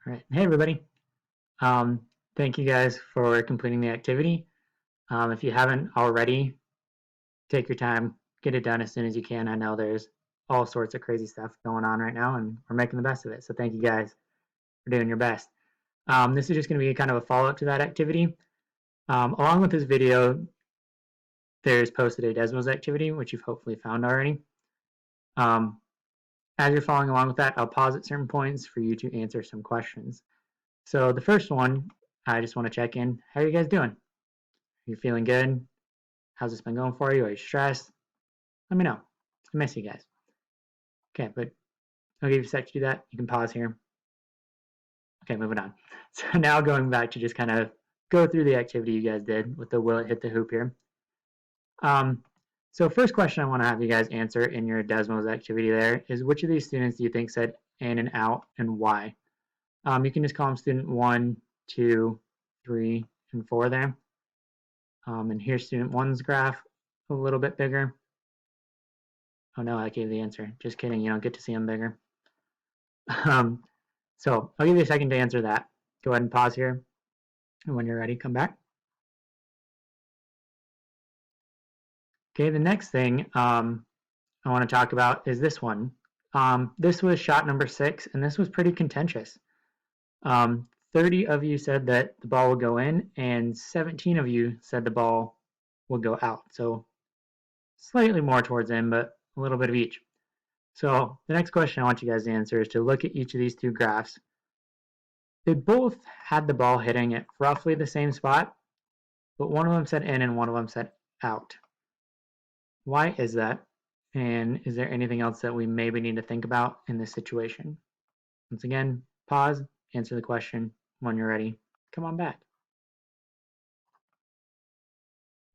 All right. Hey, everybody. Thank you guys for completing the activity. If you haven't already, take your time, get it done as soon as you can. I know there's all sorts of crazy stuff going on right now, and we're making the best of it. So thank you guys for doing your best. This is just going to be kind of a follow-up to that activity. Along with this video, there's posted a Desmos activity, which you've hopefully found already. As you're following along with that, I'll pause at certain points for you to answer some questions. So the first one, I just want to check in. How are you guys doing? Are you feeling good? How's this been going for you? Are you stressed? Let me know. I miss you guys. Okay, but I'll give you a sec to do that. You can pause here. Okay, moving on. So now going back to just kind of go through the activity you guys did with the will it hit the hoop here. So first question I want to have you guys answer in your Desmos activity there is which of these students do you think said in and out and why? You can just call them student 1, 2, 3, and 4 there. And here's student 1's graph, a little bit bigger. Oh no, I gave the answer. Just kidding, you don't get to see them bigger. So I'll give you a second to answer that. Go ahead and pause here. And when you're ready, come back. Okay, the next thing I want to talk about is this one. This was shot number 6, and this was pretty contentious. 30 of you said that the ball would go in, and 17 of you said the ball would go out. So slightly more towards in, but a little bit of each. So the next question I want you guys to answer is to look at each of these two graphs. They both had the ball hitting at roughly the same spot, but one of them said in and one of them said out. Why is that? And is there anything else that we maybe need to think about in this situation? Once again, pause, answer the question. When you're ready, come on back.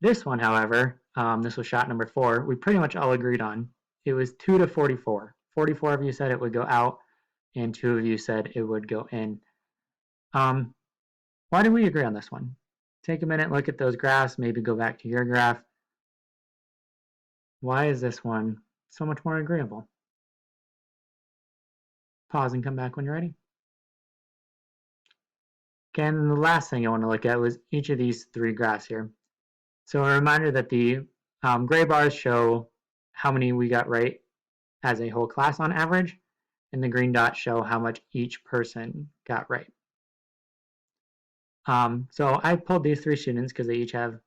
This one, however, this was shot number 4, we pretty much all agreed on. It was 2 to 44. 44 of you said it would go out, and 2 of you said it would go in. Why did we agree on this one? Take a minute, look at those graphs, maybe go back to your graph. Why is this one so much more agreeable? Pause and come back when you're ready. Okay, and then the last thing I want to look at was each of these 3 graphs here. So a reminder that the gray bars show how many we got right as a whole class on average, and the green dots show how much each person got right. So I pulled these 3 students because they each have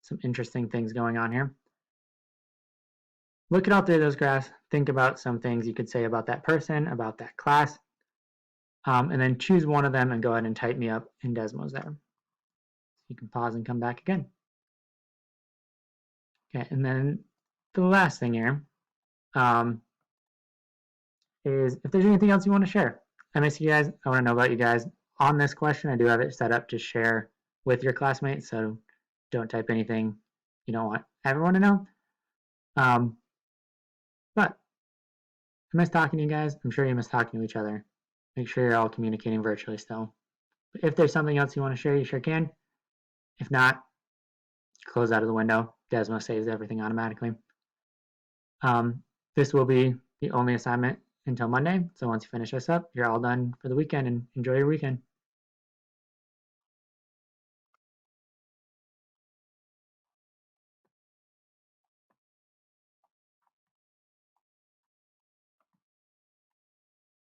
some interesting things going on here. Look at all 3 of those graphs, think about some things you could say about that person, about that class, and then choose one of them and go ahead and type me up in Desmos there. You can pause and come back again. Okay, and then the last thing here is if there's anything else you want to share. I miss you guys. I want to know about you guys. On this question, I do have it set up to share with your classmates, so don't type anything you don't want everyone to know. But I miss talking to you guys. I'm sure you miss talking to each other. Make sure you're all communicating virtually still. But if there's something else you want to share, you sure can. If not, close out of the window. Desmos saves everything automatically. This will be the only assignment until Monday. So once you finish this up, you're all done for the weekend and enjoy your weekend.